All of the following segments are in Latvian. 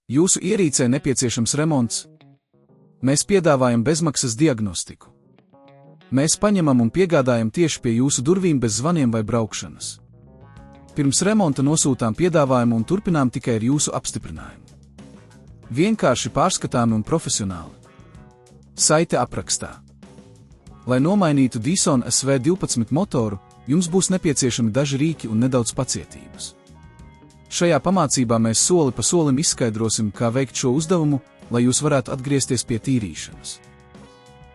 Jūsu ierīcē nepieciešams remonts? Mēs piedāvājam bezmaksas diagnostiku. Mēs paņemam un piegādājam tieši pie jūsu durvīm bez zvaniem vai braukšanas. Pirms remonta nosūtām piedāvājumu un turpinām tikai ar jūsu apstiprinājumu. Vienkārši pārskatāmi un profesionāli. Saite aprakstā. Lai nomainītu Dyson SV12 motoru, jums būs nepieciešami daži rīki un nedaudz pacietības. Šajā pamācībā mēs soli pa solim izskaidrosim, kā veikt šo uzdevumu, lai jūs varētu atgriezties pie tīrīšanas.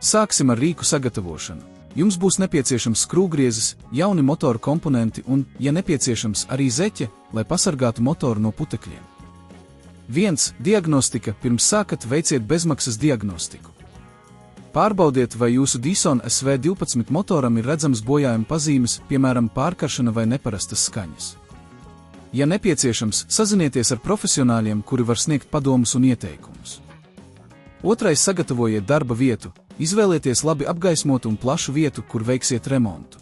Sāksim ar rīku sagatavošanu. Jums būs nepieciešams skrūvgriezis, jauni motoru komponenti un, ja nepieciešams, arī zeķe, lai pasargātu motoru no putekļiem. 1. Diagnostika. Pirms sākat, veiciet bezmaksas diagnostiku. Pārbaudiet, vai jūsu Dyson SV12 motoram ir redzams bojājuma pazīmes, piemēram, pārkaršana vai neparastas skaņas. Ja nepieciešams, sazinieties ar profesionāļiem, kuri var sniegt padomus un ieteikumus. 2. Sagatavojiet darba vietu. Izvēlieties labi apgaismotu un plašu vietu, kur veiksiet remontu.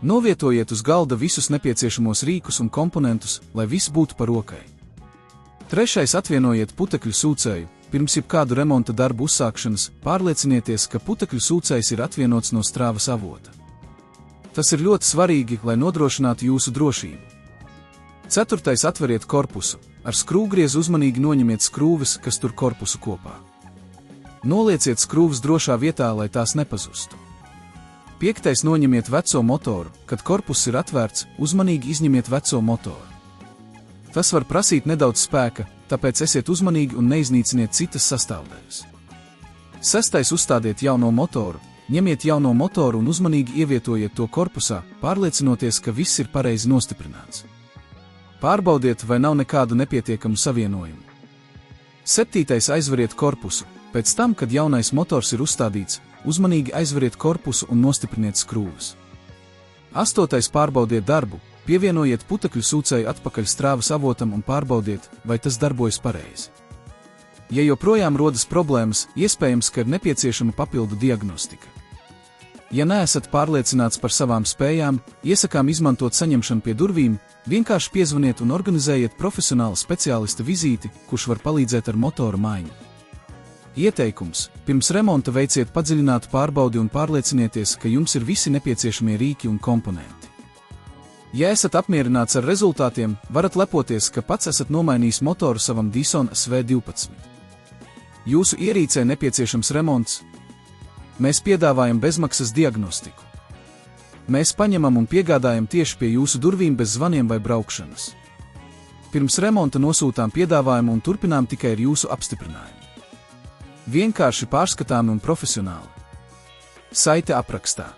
Novietojiet uz galda visus nepieciešamos rīkus un komponentus, lai viss būtu pa rokai. 3. Atvienojiet putekļu sūcēju. Pirms jebkādu remonta darbu uzsākšanas, pārliecinieties, ka putekļu sūcējs ir atvienots no strāvas avota. Tas ir ļoti svarīgi, lai nodrošinātu jūsu drošību. 4. Atveriet korpusu. Ar skrūvgriezu uzmanīgi noņemiet skrūves, kas tur korpusu kopā. Nolieciet skrūves drošā vietā, lai tās nepazustu. 5. Noņemiet veco motoru. Kad korpuss ir atvērts, uzmanīgi izņemiet veco motoru. Tas var prasīt nedaudz spēka, tāpēc esiet uzmanīgi un neiznīciniet citas sastāvdaļas. 6. Uzstādiet jauno motoru. Ņemiet jauno motoru un uzmanīgi ievietojiet to korpusā, pārliecinoties, ka viss ir pareizi nostiprināts. Pārbaudiet, vai nav nekādu nepietiekamu savienojumu. 7. Aizveriet korpusu. Pēc tam, kad jaunais motors ir uzstādīts, uzmanīgi aizveriet korpusu un nostipriniet skrūves. 8. Pārbaudiet darbu. Pievienojiet putekļu sūcēju atpakaļ strāvas avotam un pārbaudiet, vai tas darbojas pareizi. Ja joprojām rodas problēmas, iespējams, ka ir nepieciešama papildu diagnostika. Ja neesat pārliecināts par savām spējām, iesakām izmantot saņemšanu pie durvīm, vienkārši piezvaniet un organizējiet profesionāla speciālista vizīti, kurš var palīdzēt ar motoru maiņu. Ieteikums: pirms remonta veiciet padziļinātu pārbaudi un pārliecinieties, ka jums ir visi nepieciešamie rīki un komponenti. Ja esat apmierināts ar rezultātiem, varat lepoties, ka pats esat nomainījis motoru savam Dyson SV12. Jūsu ierīcē nepieciešams remonts? Mēs piedāvājam bezmaksas diagnostiku. Mēs paņemam un piegādājam tieši pie jūsu durvīm bez zvaniem vai braukšanas. Pirms remonta nosūtām piedāvājumu un turpinām tikai ar jūsu apstiprinājumu. Vienkārši pārskatāmi un profesionāli. Saite aprakstā.